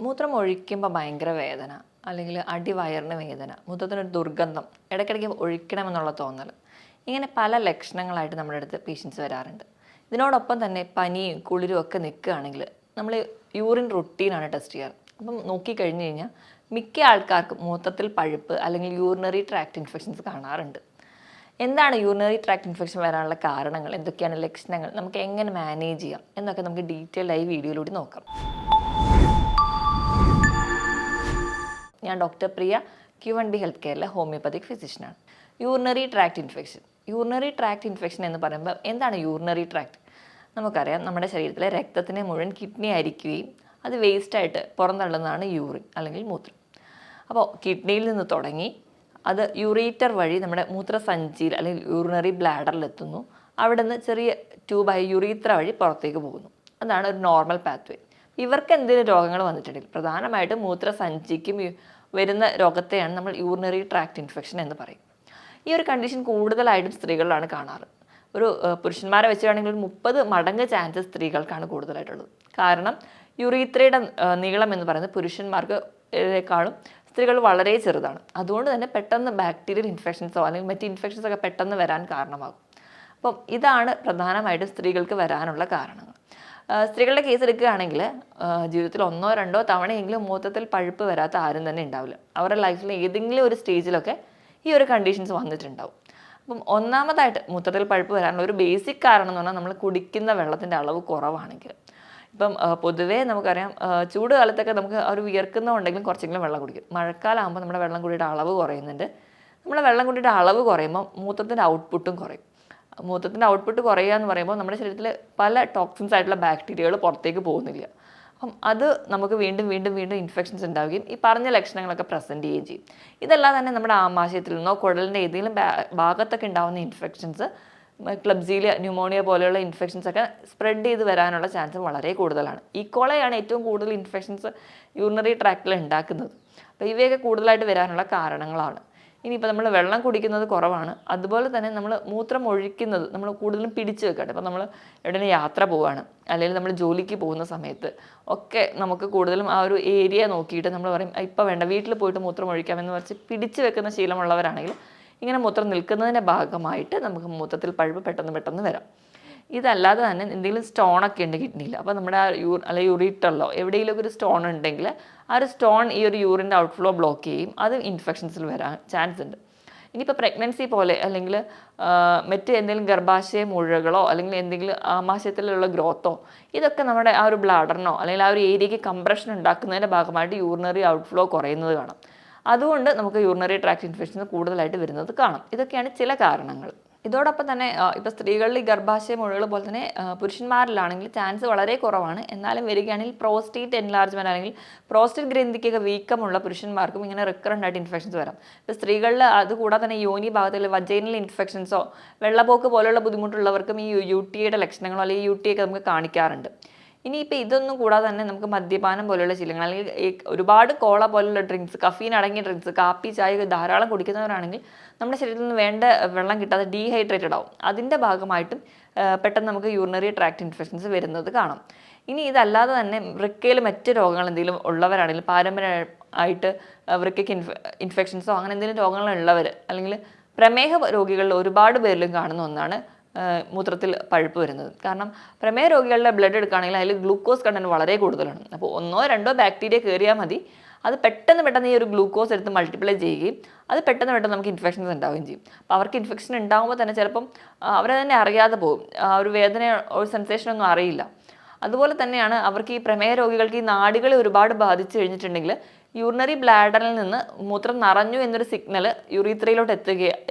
മൂത്രം ഒഴിക്കുമ്പോൾ ഭയങ്കര വേദന, അല്ലെങ്കിൽ അടിവയറിന് വേദന, മൂത്രത്തിനൊരു ദുർഗന്ധം, ഇടയ്ക്കിടയ്ക്ക് ഒഴിക്കണമെന്നുള്ള തോന്നൽ, ഇങ്ങനെ പല ലക്ഷണങ്ങളായിട്ട് നമ്മുടെ അടുത്ത് പേഷ്യൻസ് വരാറുണ്ട്. ഇതിനോടൊപ്പം തന്നെ പനിയും കുളിരും ഒക്കെ നിൽക്കുകയാണെങ്കിൽ നമ്മൾ യൂറിൻ റുട്ടീനാണ് ടെസ്റ്റ് ചെയ്യാറ്. അപ്പം നോക്കിക്കഴിഞ്ഞ് കഴിഞ്ഞാൽ മിക്ക ആൾക്കാർക്കും മൂത്രത്തിൽ പഴുപ്പ് അല്ലെങ്കിൽ യൂറിനറി ട്രാക്ട് ഇൻഫെക്ഷൻസ് കാണാറുണ്ട്. എന്താണ് യൂറിനറി ട്രാക്ട് ഇൻഫെക്ഷൻ വരാനുള്ള കാരണങ്ങൾ, എന്തൊക്കെയാണ് ലക്ഷണങ്ങൾ, നമുക്ക് എങ്ങനെ മാനേജ് ചെയ്യാം എന്നൊക്കെ നമുക്ക് ഡീറ്റെയിൽഡായി വീഡിയോയിലൂടെ നോക്കാം. ഞാൻ ഡോക്ടർ പ്രിയ, Q1B ഹെൽത്ത് കെയറിലെ ഹോമിയോപ്പതിക് ഫിസിഷ്യനാണ്. യൂറിനറി ട്രാക്ട് ഇൻഫെക്ഷൻ എന്ന് പറയുമ്പോൾ എന്താണ് യൂറിനറി ട്രാക്ട്? നമുക്കറിയാം, നമ്മുടെ ശരീരത്തിലെ രക്തത്തിനെ മുഴുവൻ കിഡ്നി അരിക്കുകയും അത് വേസ്റ്റായിട്ട് പുറന്തള്ളുന്നതാണ് യൂറിൻ അല്ലെങ്കിൽ മൂത്രം. അപ്പോൾ കിഡ്നിയിൽ നിന്ന് തുടങ്ങി അത് യൂറേറ്റർ വഴി നമ്മുടെ മൂത്രസഞ്ചിയിൽ അല്ലെങ്കിൽ യൂറിനറി ബ്ലാഡറിലെത്തുന്നു. അവിടെ നിന്ന് ചെറിയ ട്യൂബായി യുറീത്ര വഴി പുറത്തേക്ക് പോകുന്നു. അതാണ് ഒരു നോർമൽ പാത്വേ. ഇവർക്ക് എന്തെങ്കിലും രോഗങ്ങൾ വന്നിട്ടുണ്ടെങ്കിൽ പ്രധാനമായിട്ടും മൂത്രസഞ്ചിക്കും വരുന്ന രോഗത്തെയാണ് നമ്മൾ യൂറിനറി ട്രാക്ട് ഇൻഫെക്ഷൻ എന്ന് പറയും. ഈ ഒരു കണ്ടീഷൻ കൂടുതലായിട്ടും സ്ത്രീകളിലാണ് കാണാറ്. ഒരു പുരുഷന്മാരെ വെച്ചാണെങ്കിൽ ഒരു 30 മടങ്ങ് ചാൻസസ് സ്ത്രീകൾക്കാണ് കൂടുതലായിട്ടുള്ളത്. കാരണം യുറീത്രയുടെ നീളം എന്ന് പറയുന്നത് പുരുഷന്മാർക്കേക്കാളും സ്ത്രീകൾ വളരെ ചെറുതാണ്. അതുകൊണ്ട് തന്നെ പെട്ടെന്ന് ബാക്ടീരിയൽ ഇൻഫെക്ഷൻസോ അല്ലെങ്കിൽ മറ്റ് ഇൻഫെക്ഷൻസോ ഒക്കെ പെട്ടെന്ന് വരാൻ കാരണമാകും. അപ്പം ഇതാണ് പ്രധാനമായിട്ടും സ്ത്രീകൾക്ക് വരാനുള്ള കാരണങ്ങൾ. സ്ത്രീകളുടെ കേസ് എടുക്കുകയാണെങ്കിൽ ജീവിതത്തിൽ 1-2 തവണയെങ്കിലും മൂത്രത്തിൽ പഴുപ്പ് വരാത്ത ആരും തന്നെ ഉണ്ടാവില്ല. അവരുടെ ലൈഫിൽ ഏതെങ്കിലും ഒരു സ്റ്റേജിലൊക്കെ ഈ ഒരു കണ്ടീഷൻസ് വന്നിട്ടുണ്ടാവും. അപ്പം ഒന്നാമതായിട്ട് മൂത്രത്തിൽ പഴുപ്പ് വരാനുള്ള ഒരു ബേസിക് കാരണം എന്ന് പറഞ്ഞാൽ നമ്മൾ കുടിക്കുന്ന വെള്ളത്തിൻ്റെ അളവ് കുറവാണെങ്കിൽ. ഇപ്പം പൊതുവേ നമുക്കറിയാം, ചൂട് കാലത്തൊക്കെ നമുക്ക് ഒരു വിയർക്കുന്നുണ്ടെങ്കിലും കുറച്ചെങ്കിലും വെള്ളം കുടിക്കും. മഴക്കാലമാകുമ്പോൾ നമ്മുടെ വെള്ളം കുടിയുടെ അളവ് കുറയുന്നുണ്ട്. നമ്മുടെ വെള്ളം കുടിയുടെ അളവ് കുറയുമ്പോൾ മൂത്രത്തിൻ്റെ ഔട്ട്പുട്ടും കുറയും. മൂത്രത്തിൻ്റെ ഔട്ട്പുട്ട് കുറയുക എന്ന് പറയുമ്പോൾ നമ്മുടെ ശരീരത്തിൽ പല ടോക്സിൻസ് ആയിട്ടുള്ള ബാക്ടീരിയകൾ പുറത്തേക്ക് പോകുന്നില്ല. അപ്പം അത് നമുക്ക് വീണ്ടും ഇൻഫെക്ഷൻസ് ഉണ്ടാവുകയും ഈ പറഞ്ഞ ലക്ഷണങ്ങളൊക്കെ പ്രസൻറ്റ് ചെയ്യുകയും ചെയ്യും. ഇതല്ലാതെ തന്നെ നമ്മുടെ ആമാശയത്തിൽ നിന്നോ കുടലിൻ്റെ ഏതെങ്കിലും ഭാഗത്തൊക്കെ ഉണ്ടാകുന്ന ഇൻഫെക്ഷൻസ്, ക്ലബ്സീലിയ, ന്യൂമോണിയ പോലെയുള്ള ഇൻഫെക്ഷൻസ് ഒക്കെ സ്പ്രെഡ് ചെയ്ത് വരാനുള്ള ചാൻസ് വളരെ കൂടുതലാണ്. ഈക്കോളയാണ് ഏറ്റവും കൂടുതൽ ഇൻഫെക്ഷൻസ് യൂറിനറി ട്രാക്റ്റിൽ ഉണ്ടാക്കുന്നത്. അപ്പോൾ ഇവയൊക്കെ കൂടുതലായിട്ട് വരാനുള്ള കാരണങ്ങളാണ്. ഇനിയിപ്പോൾ നമ്മൾ വെള്ളം കുടിക്കുന്നത് കുറവാണ്, അതുപോലെ തന്നെ നമ്മൾ മൂത്രം ഒഴിക്കുന്നത് നമ്മൾ കൂടുതലും പിടിച്ച് വെക്കട്ടെ. ഇപ്പോൾ നമ്മൾ എവിടെയെങ്കിലും യാത്ര പോവുകയാണ്, അല്ലെങ്കിൽ നമ്മൾ ജോലിക്ക് പോകുന്ന സമയത്ത് ഒക്കെ നമുക്ക് കൂടുതലും ആ ഒരു ഏരിയ നോക്കിയിട്ട് നമ്മൾ പറയും ഇപ്പോൾ വേണ്ട, വീട്ടിൽ പോയിട്ട് മൂത്രം ഒഴിക്കാമെന്ന് വെച്ച് പിടിച്ച് വെക്കുന്ന ശീലമുള്ളവരാണെങ്കിൽ ഇങ്ങനെ മൂത്രം നിൽക്കുന്നതിൻ്റെ ഭാഗമായിട്ട് നമുക്ക് മൂത്രത്തിൽ പഴുപ്പ് പെട്ടെന്ന് വരാം. ഇതല്ലാതെ തന്നെ എന്തെങ്കിലും സ്റ്റോണൊക്കെ ഉണ്ട് കിഡ്നിയിൽ, അപ്പോൾ നമ്മുടെ ആ അല്ലെങ്കിൽ യൂറിറ്ററിലോ എവിടെയെങ്കിലും ഒരു സ്റ്റോൺ ഉണ്ടെങ്കിൽ ആ ഒരു സ്റ്റോൺ ഈ ഒരു യൂറിൻ്റെ ഔട്ട്ഫ്ലോ ബ്ലോക്ക് ചെയ്യും. അത് ഇൻഫെക്ഷൻസിൽ വരാൻ ചാൻസ് ഉണ്ട്. ഇനിയിപ്പോൾ പ്രഗ്നൻസി പോലെ അല്ലെങ്കിൽ മറ്റ് എന്തെങ്കിലും ഗർഭാശയ മുഴകളോ അല്ലെങ്കിൽ എന്തെങ്കിലും ആമാശയത്തിലുള്ള ഗ്രോത്തോ, ഇതൊക്കെ നമ്മുടെ ആ ഒരു ബ്ലാഡറിനോ അല്ലെങ്കിൽ ആ ഒരു ഏരിയയ്ക്ക് കംപ്രഷൻ ഉണ്ടാക്കുന്നതിൻ്റെ ഭാഗമായിട്ട് യൂറിനറി ഔട്ട്ഫ്ലോ കുറയുന്നത് കാണാം. അതുകൊണ്ട് നമുക്ക് യൂറിനറി ട്രാക്ട് ഇൻഫെക്ഷൻസ് കൂടുതലായിട്ട് വരുന്നത് കാണാം. ഇതൊക്കെയാണ് ചില കാരണങ്ങൾ. ഇതോടൊപ്പം തന്നെ ഇപ്പോൾ സ്ത്രീകളിൽ ഈ ഗർഭാശയ മുഴകൾ പോലെ തന്നെ പുരുഷന്മാരിലാണെങ്കിൽ ചാൻസ് വളരെ കുറവാണ്. എന്നാലും വരികയാണെങ്കിൽ പ്രോസ്റ്റേറ്റ് എൻലാർജ്മെൻറ്റ് അല്ലെങ്കിൽ പ്രോസ്റ്റേറ്റ് ഗ്രന്ഥിക്കൊക്കെ വീക്കമുള്ള പുരുഷന്മാർക്കും ഇങ്ങനെ റിക്കറൻ്റ് ആയിട്ട് ഇൻഫെക്ഷൻസ് വരാം. ഇപ്പോൾ സ്ത്രീകളിൽ അതുകൂടാതെ തന്നെ യോനി ഭാഗത്തിൽ വജൈനൽ ഇൻഫെക്ഷൻസോ വെള്ളപ്പോക്ക് പോലുള്ള ബുദ്ധിമുട്ടുള്ളവർക്കും ഈ UTIയുടെ ലക്ഷണങ്ങളോ അല്ലെങ്കിൽ UTI ഒക്കെ നമുക്ക് കാണിക്കാറുണ്ട്. ഇനിയിപ്പോൾ ഇതൊന്നും കൂടാതെ തന്നെ നമുക്ക് മദ്യപാനം പോലെയുള്ള ശീലങ്ങൾ അല്ലെങ്കിൽ ഒരുപാട് കോള പോലുള്ള ഡ്രിങ്ക്സ്, കഫീൻ അടങ്ങിയ ഡ്രിങ്ക്സ്, കാപ്പി, ചായ ധാരാളം കുടിക്കുന്നവരാണെങ്കിൽ നമ്മുടെ ശരീരത്തിൽ നിന്ന് വേണ്ട വെള്ളം കിട്ടാതെ ഡീഹൈഡ്രേറ്റഡ് ആവും. അതിൻ്റെ ഭാഗമായിട്ടും പെട്ടെന്ന് നമുക്ക് യൂറിനറി ട്രാക്ട് ഇൻഫെക്ഷൻസ് വരുന്നത് കാണാം. ഇനി ഇതല്ലാതെ തന്നെ വൃക്കയിൽ മറ്റ് രോഗങ്ങൾ എന്തെങ്കിലും ഉള്ളവരാണെങ്കിൽ, പാരമ്പര്യമായിട്ട് വൃക്കയ്ക്ക് ഇൻഫെക്ഷൻസോ അങ്ങനെ എന്തെങ്കിലും രോഗങ്ങളുള്ളവർ അല്ലെങ്കിൽ പ്രമേഹ രോഗികളിൽ ഒരുപാട് പേരിലും കാണുന്ന ഒന്നാണ് മൂത്രത്തിൽ പഴുപ്പ് വരുന്നത്. കാരണം പ്രമേഹ രോഗികളുടെ ബ്ലഡ് എടുക്കുകയാണെങ്കിൽ അതിൽ ഗ്ലൂക്കോസ് കണ്ടന്റ് വളരെ കൂടുതലാണ്. അപ്പോൾ 1-2 ബാക്ടീരിയ കയറിയാൽ മതി, അത് പെട്ടെന്ന് ഈ ഒരു ഗ്ലൂക്കോസ് എടുത്ത് മൾട്ടിപ്ലൈ ചെയ്യുകയും അത് പെട്ടെന്ന് നമുക്ക് ഇൻഫെക്ഷൻസ് ഉണ്ടാവുകയും ചെയ്യും. അപ്പോൾ അവർക്ക് ഇൻഫെക്ഷൻ ഉണ്ടാകുമ്പോൾ തന്നെ ചിലപ്പം അവരെ തന്നെ അറിയാതെ പോകും, ആ ഒരു വേദന, ഒരു സെൻസേഷനൊന്നും അറിയില്ല. അതുപോലെ തന്നെയാണ് അവർക്ക് ഈ പ്രമേഹ രോഗികൾക്ക് ഈ നാഡികളെ ഒരുപാട് ബാധിച്ചു കഴിഞ്ഞിട്ടുണ്ടെങ്കിൽ യൂറിനറി ബ്ലാഡറിൽ നിന്ന് മൂത്രം നിറഞ്ഞു എന്നൊരു സിഗ്നൽ യുറീത്രയിലോട്ട്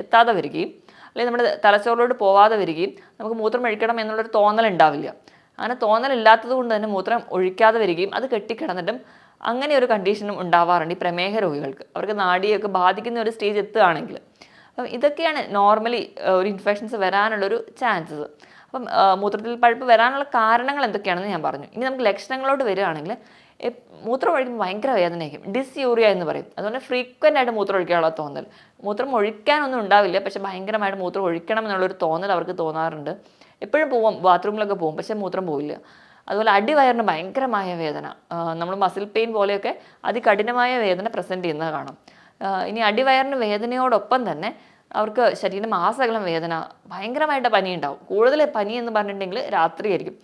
എത്താതെ വരികയും അല്ലെങ്കിൽ നമ്മുടെ തലച്ചോറിലോട്ട് പോവാതെ വരികയും നമുക്ക് മൂത്രം ഒഴിക്കണം എന്നുള്ളൊരു തോന്നൽ ഉണ്ടാവില്ല. അങ്ങനെ തോന്നലില്ലാത്തത് കൊണ്ട് തന്നെ മൂത്രം ഒഴിക്കാതെ വരികയും അത് കെട്ടിക്കിടന്നിട്ടും അങ്ങനെ ഒരു കണ്ടീഷനും ഉണ്ടാവാറുണ്ട് ഈ പ്രമേഹ രോഗികൾക്ക്. അവർക്ക് നാഡിയൊക്കെ ബാധിക്കുന്ന ഒരു സ്റ്റേജ് എത്തുകയാണെങ്കിൽ. അപ്പം ഇതൊക്കെയാണ് നോർമലി ഒരു ഇൻഫെക്ഷൻസ് വരാനുള്ളൊരു ചാൻസസ്. അപ്പം മൂത്രത്തിൽ പഴുപ്പ് വരാനുള്ള കാരണങ്ങൾ എന്തൊക്കെയാണെന്ന് ഞാൻ പറഞ്ഞു. ഇനി നമുക്ക് ലക്ഷണങ്ങളോട്ട് വരികയാണെങ്കിൽ മൂത്രം ഒഴിക്കുമ്പോൾ ഭയങ്കര വേദനയായിരിക്കും, ഡിസ്യൂറിയ എന്ന് പറയും. അതുകൊണ്ട് ഫ്രീക്വൻ്റ് ആയിട്ട് മൂത്രം ഒഴിക്കാനുള്ള തോന്നൽ, മൂത്രം ഒഴിക്കാനൊന്നും ഉണ്ടാവില്ല പക്ഷെ ഭയങ്കരമായിട്ട് മൂത്രം ഒഴിക്കണം എന്നുള്ളൊരു തോന്നൽ അവർക്ക് തോന്നാറുണ്ട്. എപ്പോഴും പോവും, ബാത്റൂമിലൊക്കെ പോകും, പക്ഷേ മൂത്രം പോവില്ല. അതുപോലെ അടിവയറിന് ഭയങ്കരമായ വേദന, നമ്മൾ മസിൽ പെയിൻ പോലെയൊക്കെ അതികഠിനമായ വേദന പ്രസൻറ്റ് ചെയ്യുന്നത് കാണാം. ഇനി അടിവയറിന് വേദനയോടൊപ്പം തന്നെ അവർക്ക് ശരീരം മാസകലം വേദന, ഭയങ്കരമായിട്ട് പനി ഉണ്ടാവും. കൂടുതൽ പനി എന്ന് പറഞ്ഞിട്ടുണ്ടെങ്കിൽ രാത്രിയായിരിക്കും.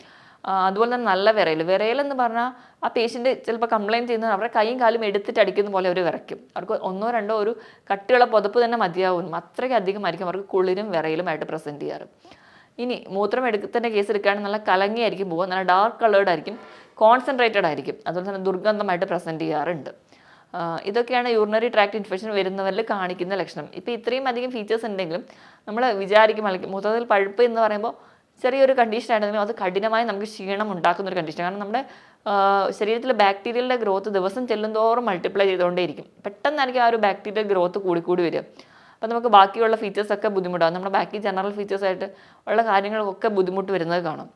അതുപോലെ തന്നെ നല്ല വിറയലെന്ന് പറഞ്ഞാൽ ആ പേഷ്യൻ്റ് ചിലപ്പോൾ കംപ്ലയിൻറ്റ് ചെയ്യുന്നത് അവരുടെ കൈയും കാലും എടുത്തിട്ട് അടിക്കുന്ന പോലെ അവർ വിറയ്ക്കും. അവർക്ക് 1-2 ഒരു കട്ടിയുള്ള പുതപ്പ് തന്നെ മതിയാവും. അത്രയ്ക്ക് അധികമായിരിക്കും അവർക്ക് കുളിരും വിറയലുമായിട്ട് പ്രസൻറ്റ് ചെയ്യാറ്. ഇനി മൂത്രം എടുക്കുന്നതിൻ്റെ കേസ് എടുക്കുകയാണെങ്കിൽ നല്ല കലങ്ങിയായിരിക്കും പോവുക, നല്ല ഡാർക്ക് കളേർഡ് ആയിരിക്കും, കോൺസെൻട്രേറ്റഡ് ആയിരിക്കും, അതുപോലെ തന്നെ ദുർഗന്ധമായിട്ട് പ്രസൻറ്റ് ചെയ്യാറുണ്ട്. ഇതൊക്കെയാണ് യൂറിനറി ട്രാക്ട് ഇൻഫെക്ഷൻ വരുന്നവരിൽ കാണിക്കുന്ന ലക്ഷണം. ഇപ്പോൾ ഇത്രയും അധികം ഫീച്ചേഴ്സ് ഉണ്ടെങ്കിലും നമ്മൾ വിചാരിക്കും അല്ലെങ്കിൽ മൂത്രത്തിൽ പഴുപ്പ് എന്ന് പറയുമ്പോൾ ചെറിയൊരു കണ്ടീഷൻ ആണെങ്കിലും അത് കഠിനമായി നമുക്ക് ക്ഷീണം ഉണ്ടാക്കുന്ന ഒരു കണ്ടീഷൻ. കാരണം നമ്മുടെ ശരീരത്തിലെ ബാക്ടീരിയയുടെ ഗ്രോത്ത് ദിവസം ചെല്ലുന്തോറും മൾട്ടിപ്ലൈ ചെയ്തുകൊണ്ടേയിരിക്കും. പെട്ടെന്നായിരിക്കും ആ ഒരു ബാക്ടീരിയൽ ഗ്രോത്ത് കൂടി വരിക. അപ്പോൾ നമുക്ക് ബാക്കിയുള്ള ഫീച്ചേഴ്സൊക്കെ ബുദ്ധിമുട്ടാകും. നമ്മുടെ ബാക്കി ജനറൽ ഫീച്ചേഴ്സായിട്ട് ഉള്ള കാര്യങ്ങൾക്കൊക്കെ ബുദ്ധിമുട്ട് വരുന്നത് കാണാം.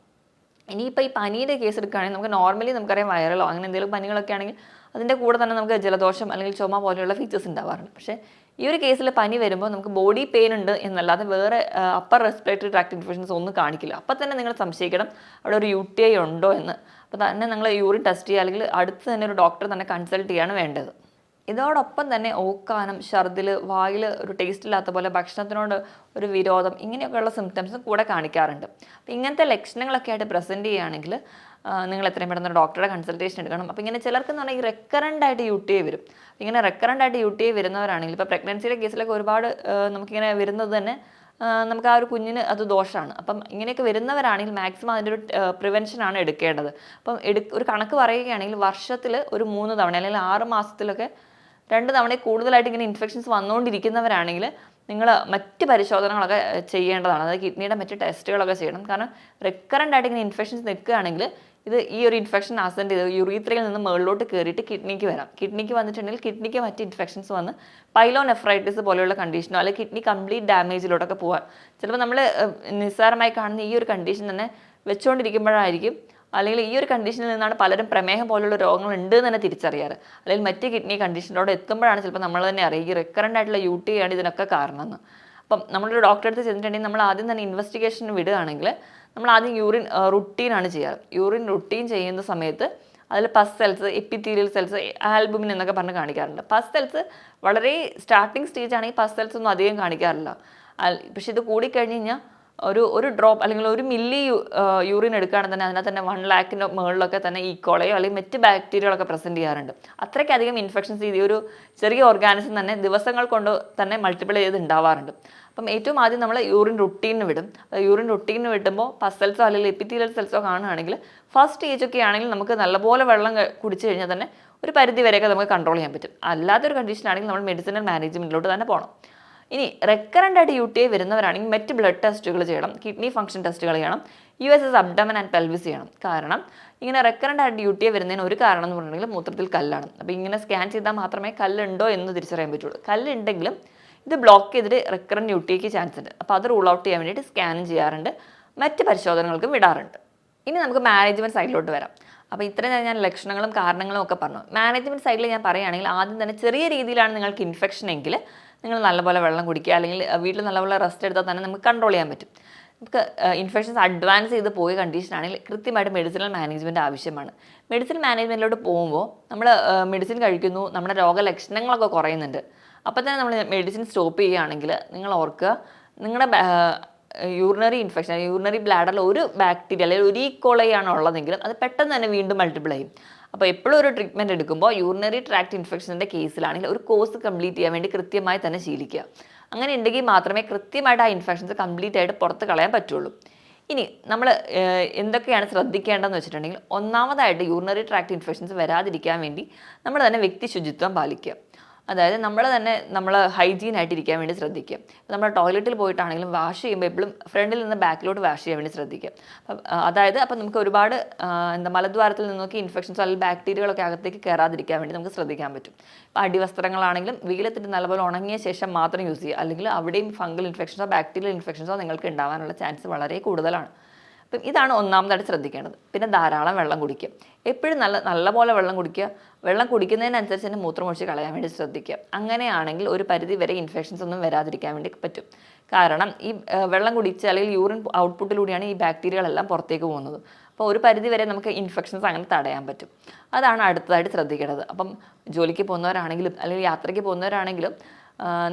ഇനിയിപ്പോൾ ഈ പനിയുടെ കേസ് എടുക്കുകയാണെങ്കിൽ നമുക്ക് നോർമലി നമുക്കറിയാം വൈറലോ അങ്ങനെ എന്തെങ്കിലും പനികളൊക്കെ ആണെങ്കിൽ അതിൻ്റെ കൂടെ തന്നെ നമുക്ക് ജലദോഷം അല്ലെങ്കിൽ ചുമ പോലെയുള്ള ഫീച്ചേഴ്സ് ഉണ്ടാവാറുണ്ട്. പക്ഷേ ഈ ഒരു കേസിൽ പനി വരുമ്പോൾ നമുക്ക് ബോഡി പെയിൻ ഉണ്ട് എന്നല്ലാതെ വേറെ അപ്പർ റെസ്പിറേറ്ററി ട്രാക്ട് ഇൻഫെക്ഷൻസ് ഒന്നും കാണിക്കില്ല. അപ്പോൾ തന്നെ നിങ്ങൾ സംശയിക്കണം അവിടെ ഒരു UTI ഉണ്ടോ എന്ന്. അപ്പോൾ തന്നെ നിങ്ങൾ യൂറിൻ ടെസ്റ്റ് ചെയ്യുക അല്ലെങ്കിൽ അടുത്ത് തന്നെ ഒരു ഡോക്ടറെ തന്നെ കൺസൾട്ട് ചെയ്യാണ് വേണ്ടത്. ഇതോടൊപ്പം തന്നെ ഓക്കാനം, ഛർദിൽ, വായിൽ ഒരു ടേസ്റ്റ് ഇല്ലാത്ത പോലെ, ഭക്ഷണത്തിനോട് ഒരു വിരോധം, ഇങ്ങനെയൊക്കെയുള്ള സിംറ്റംസും കൂടെ കാണിക്കാറുണ്ട്. അപ്പോൾ ഇങ്ങനത്തെ ലക്ഷണങ്ങളൊക്കെ ആയിട്ട് പ്രസൻറ്റ് ചെയ്യുകയാണെങ്കിൽ നിങ്ങൾ എത്രയും പെട്ടെന്ന് ഡോക്ടറുടെ കൺസൾട്ടേഷൻ എടുക്കണം. അപ്പോൾ ഇങ്ങനെ ചിലർക്ക് എന്ന് പറഞ്ഞാൽ ഈ റെക്കറൻ്റ് ആയിട്ട് UTI വരും. ഇങ്ങനെ റെക്കറൻ്റ് ആയിട്ട് UTI വരുന്നവരാണെങ്കിൽ ഇപ്പോൾ പ്രഗ്നൻസിയുടെ കേസിലൊക്കെ ഒരുപാട് നമുക്കിങ്ങനെ വരുന്നത് തന്നെ നമുക്ക് ആ ഒരു കുഞ്ഞിന് അത് ദോഷമാണ്. അപ്പം ഇങ്ങനെയൊക്കെ വരുന്നവരാണെങ്കിൽ മാക്സിമം അതിൻ്റെ ഒരു പ്രിവെൻഷനാണ് എടുക്കേണ്ടത്. അപ്പം ഒരു കണക്ക് പറയുകയാണെങ്കിൽ വർഷത്തിൽ ഒരു 3 തവണ അല്ലെങ്കിൽ 6 മാസത്തിലൊക്കെ 2 തവണ കൂടുതലായിട്ട് ഇങ്ങനെ ഇൻഫെക്ഷൻസ് വന്നുകൊണ്ടിരിക്കുന്നവരാണെങ്കിൽ നിങ്ങൾ മറ്റ് പരിശോധനകളൊക്കെ ചെയ്യേണ്ടതാണ്. അതായത് കിഡ്നിയുടെ മറ്റ് ടെസ്റ്റുകളൊക്കെ ചെയ്യണം. കാരണം റെക്കറൻ്റ് ആയിട്ട് ഇങ്ങനെ ഇൻഫെക്ഷൻസ് നിൽക്കുകയാണെങ്കിൽ ഇത് ഈ ഒരു ഇൻഫെക്ഷൻ അസെൻഡ് ചെയ്ത് യൂറീത്രയിൽ നിന്ന് മുകളിലോട്ട് കയറിയിട്ട് കിഡ്നിക്ക് വരാം. കിഡ്നിക്ക് വന്നിട്ടുണ്ടെങ്കിൽ കിഡ്നിക്ക് മറ്റ് ഇൻഫെക്ഷൻസ് വന്ന് പൈലോനെഫ്രൈറ്റിസ് പോലെയുള്ള കണ്ടീഷനോ അല്ലെങ്കിൽ കിഡ്നി കംപ്ലീറ്റ് ഡാമേജിലോട്ടൊക്കെ പോകാം. ചിലപ്പോൾ നമ്മൾ നിസ്സാരമായി കാണുന്ന ഈ ഒരു കണ്ടീഷൻ തന്നെ വെച്ചുകൊണ്ടിരിക്കുമ്പോഴായിരിക്കും അല്ലെങ്കിൽ ഈ ഒരു കണ്ടീഷനിൽ നിന്നാണ് പലരും പ്രമേഹം പോലുള്ള രോഗങ്ങൾ ഉണ്ട് എന്ന് തന്നെ തിരിച്ചറിയാറ്. അല്ലെങ്കിൽ മറ്റ് കിഡ്നി കണ്ടീഷനോട് എത്തുമ്പോഴാണ് ചിലപ്പോൾ നമ്മൾ തന്നെ അറിയുക ഈ റെക്കറൻ്റ് ആയിട്ടുള്ള UTI ആണ് ഇതിനൊക്കെ കാരണമെന്ന്. അപ്പം നമ്മളൊരു ഡോക്ടറെ അടുത്ത് ചെന്നിട്ടുണ്ടെങ്കിൽ നമ്മൾ ആദ്യം തന്നെ ഇൻവെസ്റ്റിഗേഷൻ വിടുകയാണെങ്കിൽ നമ്മൾ ആദ്യം യൂറിൻ റുട്ടീനാണ് ചെയ്യാറ്. യൂറിൻ റുട്ടീൻ ചെയ്യുന്ന സമയത്ത് അതിൽ പസ് സെൽസ്, എപ്പിത്തീരിയൽ സെൽസ്, ആൽബുമിൻ എന്നൊക്കെ പറഞ്ഞ് കാണിക്കാറുണ്ട്. പസ് സെൽസ് വളരെ സ്റ്റാർട്ടിങ് സ്റ്റേജ് ആണെങ്കിൽ പസ് സെൽസ് ഒന്നും അധികം കാണിക്കാറില്ല. പക്ഷെ ഇത് കൂടിക്കഴിഞ്ഞ് കഴിഞ്ഞാൽ ഒരു ഡ്രോപ്പ് അല്ലെങ്കിൽ 1 മില്ലി യൂറിൻ എടുക്കുകയാണെങ്കിൽ തന്നെ അതിനകത്ത് തന്നെ 1 ലാഖിൻ്റെ മുകളിലൊക്കെ തന്നെ ഈക്കോളയോ അല്ലെങ്കിൽ മറ്റ് ബാക്ടീരിയകളൊക്കെ പ്രസൻറ്റ് ചെയ്യാറുണ്ട്. അത്രയ്ക്കധികം ഇൻഫെക്ഷൻസ് ഈ ഒരു ചെറിയ ഓർഗാനിസം തന്നെ ദിവസങ്ങൾ കൊണ്ട് തന്നെ മൾട്ടിപ്പിൾ ചെയ്ത് ഉണ്ടാവാറുണ്ട്. അപ്പം ഏറ്റവും ആദ്യം നമ്മൾ യൂറിൻ റുട്ടീന് വിടും. യൂറിൻ റുട്ടീന് വിടുമ്പോൾ പസ് സെൽസോ അല്ലെങ്കിൽ എപ്പിത്തീരിയൽ സെൽസോ കാണുകയാണെങ്കിൽ ഫസ്റ്റ് സ്റ്റേജൊക്കെ ആണെങ്കിൽ നമുക്ക് നല്ലപോലെ വെള്ളം കുടിച്ചു കഴിഞ്ഞാൽ തന്നെ ഒരു പരിധി വരെയൊക്കെ നമുക്ക് കൺട്രോൾ ചെയ്യാൻ പറ്റും. അല്ലാത്തൊരു കണ്ടീഷൻ ആണെങ്കിൽ നമ്മൾ മെഡിസിനൽ മാനേജ്മെൻറ്റിലോട്ട് തന്നെ പോകണം. ഇനി റെക്കറൻ്റ് ആയിട്ട് UTI വരുന്നവരാണെങ്കിൽ മറ്റ് ബ്ലഡ് ടെസ്റ്റുകൾ ചെയ്യണം, കിഡ്നി ഫംഗ്ഷൻ ടെസ്റ്റുകൾ ചെയ്യണം, USS അബ്ഡമൻ ആൻഡ് പെൽവിസ് ചെയ്യണം. കാരണം ഇങ്ങനെ റെക്കറൻ്റ് ആയിട്ട് UTI വരുന്നതിന് ഒരു കാരണം എന്ന് പറഞ്ഞിട്ടുണ്ടെങ്കിൽ മൂത്രത്തിൽ കല്ലാണ്. അപ്പോൾ ഇങ്ങനെ സ്കാൻ ചെയ്താൽ മാത്രമേ കല്ലുണ്ടോ എന്ന് തിരിച്ചറിയാൻ പറ്റുള്ളൂ. കല്ലുണ്ടെങ്കിലും ഇത് ബ്ലോക്ക് ചെയ്തിട്ട് റെക്കറൻ്റ് UTIക്ക് ചാൻസ് ഉണ്ട്. അപ്പോൾ അത് റൂൾ ഔട്ട് ചെയ്യാൻ വേണ്ടിയിട്ട് സ്കാനും ചെയ്യാറുണ്ട്, മറ്റ് പരിശോധനകൾക്കും വിടാറുണ്ട്. ഇനി നമുക്ക് മാനേജ്മെൻറ്റ് സൈഡിലോട്ട് വരാം. അപ്പോൾ ഇത്രയും ഞാൻ ലക്ഷണങ്ങളും കാരണങ്ങളും ഒക്കെ പറഞ്ഞു. മാനേജ്മെൻറ്റ് സൈഡിൽ ഞാൻ പറയുകയാണെങ്കിൽ ആദ്യം തന്നെ ചെറിയ രീതിയിലാണ് നിങ്ങൾക്ക് ഇൻഫെക്ഷൻ എങ്കിൽ നിങ്ങൾ നല്ലപോലെ വെള്ളം കുടിക്കുക അല്ലെങ്കിൽ വീട്ടിൽ നല്ലപോലെ റെസ്റ്റ് എടുത്താൽ തന്നെ നമുക്ക് കൺട്രോൾ ചെയ്യാൻ പറ്റും. നമുക്ക് ഇൻഫെക്ഷൻസ് അഡ്വാൻസ് ചെയ്ത് പോയ കണ്ടീഷനാണെങ്കിൽ കൃത്യമായിട്ട് മെഡിസിനൽ മാനേജ്മെൻറ്റ് ആവശ്യമാണ്. മെഡിസിൻ മാനേജ്മെൻറ്റിലോട്ട് പോകുമ്പോൾ നമ്മൾ മെഡിസിൻ കഴിക്കുന്നു, നമ്മുടെ രോഗലക്ഷണങ്ങളൊക്കെ കുറയുന്നുണ്ട്. അപ്പോൾ തന്നെ നമ്മൾ മെഡിസിൻ സ്റ്റോപ്പ് ചെയ്യുകയാണെങ്കിൽ നിങ്ങൾ ഓർക്കുക നിങ്ങളുടെ യൂറിനറി ഇൻഫെക്ഷൻ, യൂറിനറി ബ്ലാഡറിൽ ഒരു ബാക്ടീരിയ അല്ലെങ്കിൽ ഒരു ഈക്കോളൈ ആണ് ഉള്ളതെങ്കിലും അത് പെട്ടെന്ന് തന്നെ വീണ്ടും മൾട്ടിപ്പിൾ ചെയ്യും. അപ്പോൾ എപ്പോഴും ഒരു ട്രീറ്റ്മെൻറ്റ് എടുക്കുമ്പോൾ യൂറിനറി ട്രാക്ട് ഇൻഫെക്ഷൻ്റെ കേസിലാണെങ്കിൽ ഒരു കോഴ്സ് കംപ്ലീറ്റ് ചെയ്യാൻ വേണ്ടി കൃത്യമായി തന്നെ ശീലിക്കുക. അങ്ങനെ ഉണ്ടെങ്കിൽ മാത്രമേ കൃത്യമായിട്ട് ആ ഇൻഫെക്ഷൻസ് കംപ്ലീറ്റ് ആയിട്ട് പുറത്ത് കളയാൻ പറ്റുള്ളൂ. ഇനി നമ്മൾ എന്തൊക്കെയാണ് ശ്രദ്ധിക്കേണ്ടതെന്ന് വെച്ചിട്ടുണ്ടെങ്കിൽ ഒന്നാമതായിട്ട് യൂറിനറി ട്രാക്ട് ഇൻഫെക്ഷൻസ് വരാതിരിക്കാൻ വേണ്ടി നമ്മൾ തന്നെ വ്യക്തി ശുചിത്വം പാലിക്കുക. അതായത് നമ്മൾ ഹൈജീനായിട്ട് ഇരിക്കാൻ വേണ്ടി ശ്രദ്ധിക്കുക. നമ്മൾ ടോയ്ലറ്റിൽ പോയിട്ടാണെങ്കിലും വാഷ് ചെയ്യുമ്പോൾ എപ്പോഴും ഫ്രണ്ടിൽ നിന്ന് ബാക്കിലോട്ട് വാഷ് ചെയ്യാൻ വേണ്ടി ശ്രദ്ധിക്കുക. അപ്പം നമുക്ക് ഒരുപാട് മലദ്വാരത്തിൽ നിന്നൊക്കെ ഇൻഫെക്ഷൻസോ അല്ലെങ്കിൽ ബാക്ടീരിയകളൊക്കെ അകത്തേക്ക് കയറാതിരിക്കാൻ വേണ്ടി നമുക്ക് ശ്രദ്ധിക്കാൻ പറ്റും. ഇപ്പോൾ അടിവസ്ത്രങ്ങളാണെങ്കിലും വെയിലത്തിട്ട് നല്ലപോലെ ഉണങ്ങിയ ശേഷം മാത്രം യൂസ് ചെയ്യുക, അല്ലെങ്കിൽ അവിടെയും ഫംഗൽ ഇൻഫെക്ഷൻസോ ബാക്ടീരിയൽ ഇൻഫെക്ഷൻസോ നിങ്ങൾക്ക് ഉണ്ടാവാനുള്ള ചാൻസ് വളരെ കൂടുതലാണ്. അപ്പം ഇതാണ് ഒന്നാമതായിട്ട് ശ്രദ്ധിക്കേണ്ടത്. പിന്നെ ധാരാളം വെള്ളം കുടിക്കുക. എപ്പോഴും നല്ലപോലെ വെള്ളം കുടിക്കുക. വെള്ളം കുടിക്കുന്നതിനനുസരിച്ച് തന്നെ മൂത്രമൊഴിച്ച് കളയാൻ വേണ്ടി ശ്രദ്ധിക്കുക. അങ്ങനെയാണെങ്കിൽ ഒരു പരിധി വരെ ഇൻഫെക്ഷൻസ് ഒന്നും വരാതിരിക്കാൻ വേണ്ടി പറ്റും. കാരണം ഈ വെള്ളം കുടിച്ച് അല്ലെങ്കിൽ യൂറിൻ ഔട്ട്പുട്ടിലൂടെയാണ് ഈ ബാക്ടീരിയകളെല്ലാം പുറത്തേക്ക് പോകുന്നത്. അപ്പോൾ ഒരു പരിധി വരെ നമുക്ക് ഇൻഫെക്ഷൻസ് അങ്ങനെ തടയാൻ പറ്റും. അതാണ് അടുത്തതായിട്ട് ശ്രദ്ധിക്കേണ്ടത്. അപ്പം ജോലിക്ക് പോകുന്നവരാണെങ്കിലും അല്ലെങ്കിൽ യാത്രയ്ക്ക് പോകുന്നവരാണെങ്കിലും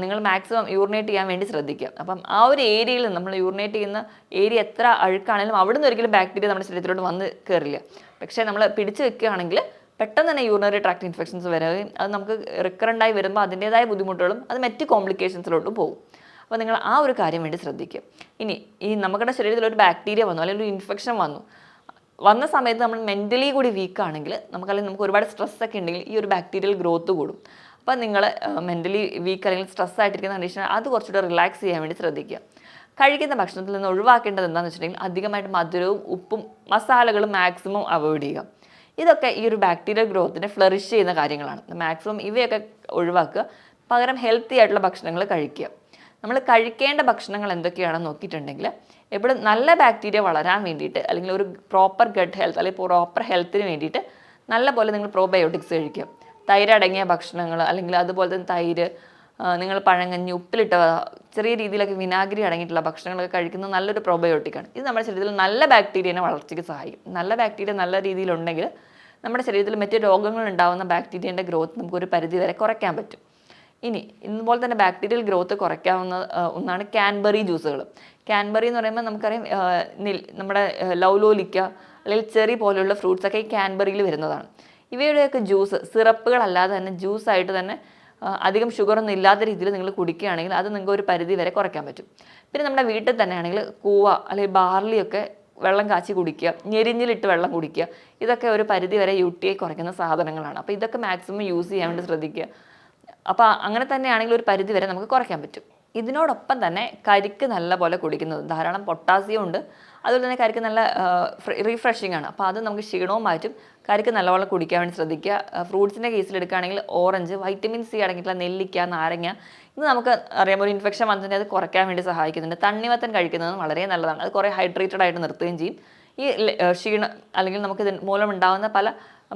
നിങ്ങൾ മാക്സിമം യൂറിനേറ്റ് ചെയ്യാൻ വേണ്ടി ശ്രദ്ധിക്കുക. അപ്പം ആ ഒരു ഏരിയയിൽ നമ്മൾ യൂറിനേറ്റ് ചെയ്യുന്ന ഏരിയ എത്ര അഴുക്കാണെങ്കിലും അവിടെ നിന്ന് ഒരിക്കലും ബാക്ടീരിയ നമ്മുടെ ശരീരത്തിലോട്ട് വന്ന് കയറില്ല. പക്ഷേ നമ്മൾ പിടിച്ചു വെക്കുകയാണെങ്കിൽ പെട്ടെന്ന് തന്നെ യൂറിനറി ട്രാക്ട് ഇൻഫെക്ഷൻസ് വരികയും അത് നമുക്ക് റിക്കറൻ്റായി വരുമ്പോൾ അതിൻ്റേതായ ബുദ്ധിമുട്ടുകളും അത് മറ്റ് കോംപ്ലിക്കേഷൻസിലോട്ടും പോകും. അപ്പോൾ നിങ്ങൾ ആ ഒരു കാര്യം വേണ്ടി ശ്രദ്ധിക്കുക. ഇനി ഈ നമ്മുടെ ശരീരത്തിൽ ഒരു ബാക്ടീരിയ വന്നു അല്ലെങ്കിൽ ഒരു ഇൻഫെക്ഷൻ വന്ന സമയത്ത് നമ്മൾ മെൻ്റലി കൂടി വീക്കാണെങ്കിൽ നമുക്ക് ഒരുപാട് സ്ട്രെസ്സൊക്കെ ഉണ്ടെങ്കിൽ ഈ ഒരു ബാക്ടീരിയൽ ഗ്രോത്ത് കൂടും. അപ്പോൾ നിങ്ങൾ മെൻ്റലി വീക്ക് അല്ലെങ്കിൽ സ്ട്രെസ് ആയിട്ടിരിക്കുന്ന കണ്ടീഷൻ അത് കുറച്ചുകൂടെ റിലാക്സ് ചെയ്യാൻ വേണ്ടി ശ്രദ്ധിക്കുക. കഴിക്കുന്ന ഭക്ഷണത്തിൽ നിന്ന് ഒഴിവാക്കേണ്ടത് എന്താണെന്ന് വെച്ചിട്ടുണ്ടെങ്കിൽ അധികമായിട്ട് മധുരവും ഉപ്പും മസാലകളും മാക്സിമം അവോയ്ഡ് ചെയ്യുക. ഇതൊക്കെ ഈ ഒരു ബാക്ടീരിയൽ ഗ്രോത്തിനെ ഫ്ലറിഷ് ചെയ്യുന്ന കാര്യങ്ങളാണ്. മാക്സിമം ഇവയൊക്കെ ഒഴിവാക്കുക. പകരം ഹെൽത്തി ആയിട്ടുള്ള ഭക്ഷണങ്ങൾ കഴിക്കുക. നമ്മൾ കഴിക്കേണ്ട ഭക്ഷണങ്ങൾ എന്തൊക്കെയാണെന്ന് നോക്കിയിട്ടുണ്ടെങ്കിൽ എപ്പോഴും നല്ല ബാക്ടീരിയ വളരാൻ വേണ്ടിയിട്ട് അല്ലെങ്കിൽ ഒരു പ്രോപ്പർ ഗട്ട് ഹെൽത്ത് അല്ലെങ്കിൽ പ്രോപ്പർ ഹെൽത്തിന് വേണ്ടിയിട്ട് നല്ല പോലെ നിങ്ങൾ പ്രോബയോട്ടിക്സ് കഴിക്കുക. തൈര് അടങ്ങിയ ഭക്ഷണങ്ങൾ അല്ലെങ്കിൽ അതുപോലെ തന്നെ തൈര്, നിങ്ങൾ പഴങ്കഞ്ഞി, ഉപ്പിലിട്ട ചെറിയ രീതിയിലൊക്കെ വിനാഗിരി അടങ്ങിയിട്ടുള്ള ഭക്ഷണങ്ങളൊക്കെ കഴിക്കുന്നത് നല്ലൊരു പ്രോബയോട്ടിക്കാണ്. ഇത് നമ്മുടെ ശരീരത്തിൽ നല്ല ബാക്ടീരിയനെ വളർച്ചയ്ക്ക് സഹായിക്കും. നല്ല ബാക്ടീരിയ നല്ല രീതിയിലുണ്ടെങ്കിൽ നമ്മുടെ ശരീരത്തിൽ മറ്റ് രോഗങ്ങൾ ഉണ്ടാകുന്ന ബാക്ടീരിയൻ്റെ ഗ്രോത്ത് നമുക്കൊരു പരിധി വരെ കുറയ്ക്കാൻ പറ്റും. ഇനി ഇതുപോലെ തന്നെ ബാക്ടീരിയൽ ഗ്രോത്ത് കുറയ്ക്കാവുന്ന ഒന്നാണ് ക്യാൻബറി ജ്യൂസുകൾ. ക്യാൻബറി എന്ന് പറയുമ്പോൾ നമുക്കറിയാം നമ്മുടെ ലൗലോലിക്ക അല്ലെങ്കിൽ ചെറി പോലെയുള്ള ഫ്രൂട്ട്സൊക്കെ ഈ ക്യാൻബറിയിൽ വരുന്നതാണ്. ഇവയുടെയൊക്കെ ജ്യൂസ് സിറപ്പുകളല്ലാതെ തന്നെ ജ്യൂസായിട്ട് തന്നെ അധികം ഷുഗറൊന്നും ഇല്ലാത്ത രീതിയിൽ നിങ്ങൾ കുടിക്കുകയാണെങ്കിൽ അത് നിങ്ങൾക്ക് ഒരു പരിധി വരെ കുറയ്ക്കാൻ പറ്റും. പിന്നെ നമ്മുടെ വീട്ടിൽ തന്നെയാണെങ്കിൽ കൂവ അല്ലെങ്കിൽ ബാർലിയൊക്കെ വെള്ളം കാച്ചി കുടിക്കുക, ഞെരിഞ്ഞിലിട്ട് വെള്ളം കുടിക്കുക. ഇതൊക്കെ ഒരു പരിധി വരെ UTI കുറയ്ക്കുന്ന സാധനങ്ങളാണ്. അപ്പോൾ ഇതൊക്കെ മാക്സിമം യൂസ് ചെയ്യാൻ വേണ്ടി ശ്രദ്ധിക്കുക. അപ്പോൾ അങ്ങനെ തന്നെയാണെങ്കിൽ ഒരു പരിധി വരെ നമുക്ക് കുറയ്ക്കാൻ പറ്റും. ഇതിനോടൊപ്പം തന്നെ കരിക്ക് നല്ല പോലെ കുടിക്കുന്നത്, ധാരാളം പൊട്ടാസ്യം ഉണ്ട്. അതുപോലെ തന്നെ കരിക്ക് നല്ല റീഫ്രഷിംഗ് ആണ്. അപ്പോൾ അത് നമുക്ക് ക്ഷീണവും മാറ്റും. കരിക്ക് നല്ലപോലെ കുടിക്കാൻ വേണ്ടി ശ്രദ്ധിക്കുക. ഫ്രൂട്ട്സിൻ്റെ കേസിൽ എടുക്കുകയാണെങ്കിൽ ഓറഞ്ച്, വൈറ്റമിൻ C അടങ്ങിയിട്ടുള്ള നെല്ലിക്ക, നാരങ്ങ, ഇത് നമുക്ക് അറിയാം ഒരു ഇൻഫെക്ഷൻ വന്നിട്ട് അത് കുറയ്ക്കാൻ വേണ്ടി സഹായിക്കുന്നുണ്ട്. തണ്ണിമത്തൻ കഴിക്കുന്നത് വളരെ നല്ലതാണ്. അത് കുറേ ഹൈഡ്രേറ്റഡ് ആയിട്ട് നിർത്തുകയും ചെയ്യും. ഈ ക്ഷീണം അല്ലെങ്കിൽ നമുക്ക് ഇത് മൂലം ഉണ്ടാകുന്ന പല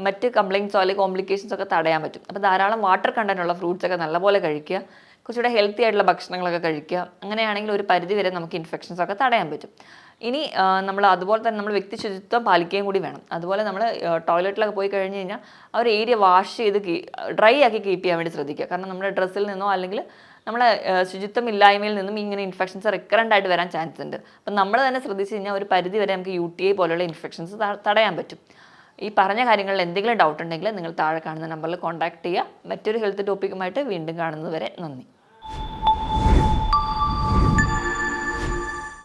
മറ്റ് കംപ്ലയിൻസോ അല്ലെങ്കിൽ കോംപ്ലിക്കേഷൻസോ ഒക്കെ തടയാൻ പറ്റും. അപ്പോൾ ധാരാളം വാട്ടർ കണ്ടന്റ് ഉള്ള ഫ്രൂട്ട്സൊക്കെ നല്ലപോലെ കഴിക്കുക. കുറച്ചുകൂടെ ഹെൽത്തി ആയിട്ടുള്ള ഭക്ഷണങ്ങളൊക്കെ കഴിക്കുക. അങ്ങനെയാണെങ്കിൽ ഒരു പരിധി വരെ നമുക്ക് ഇൻഫെക്ഷൻസ് ഒക്കെ തടയാൻ പറ്റും. ഇനി അതുപോലെ തന്നെ നമ്മൾ വ്യക്തി ശുചിത്വം പാലിക്കുകയും കൂടി വേണം. അതുപോലെ നമ്മൾ ടോയ്ലറ്റിലൊക്കെ പോയി കഴിഞ്ഞ് കഴിഞ്ഞാൽ ആ ഒരു ഏരിയ വാഷ് ചെയ്ത് ഡ്രൈ ആക്കി കീപ്പ് ചെയ്യാൻ വേണ്ടി ശ്രദ്ധിക്കുക. കാരണം നമ്മുടെ ഡ്രസ്സിൽ നിന്നോ അല്ലെങ്കിൽ നമ്മളെ ശുചിത്വം ഇല്ലായ്മയിൽ നിന്നും ഇങ്ങനെ ഇൻഫെക്ഷൻസ് റിക്കറൻ്റ് ആയിട്ട് വരാൻ ചാൻസ് ഉണ്ട്. അപ്പം നമ്മൾ തന്നെ ശ്രദ്ധിച്ച് കഴിഞ്ഞാൽ ഒരു പരിധി വരെ നമുക്ക് UTI പോലെയുള്ള ഇൻഫെക്ഷൻസ് തടയാൻ പറ്റും. ഈ പറഞ്ഞ കാര്യങ്ങളിൽ എന്തെങ്കിലും ഡൗട്ട് ഉണ്ടെങ്കിൽ നിങ്ങൾ താഴെ കാണുന്ന നമ്പറിൽ കോൺടാക്ട് ചെയ്യുക. മറ്റൊരു ഹെൽത്ത് ടോപ്പിക്കുമായിട്ട് വീണ്ടും കാണുന്നത് വരെ നന്ദി.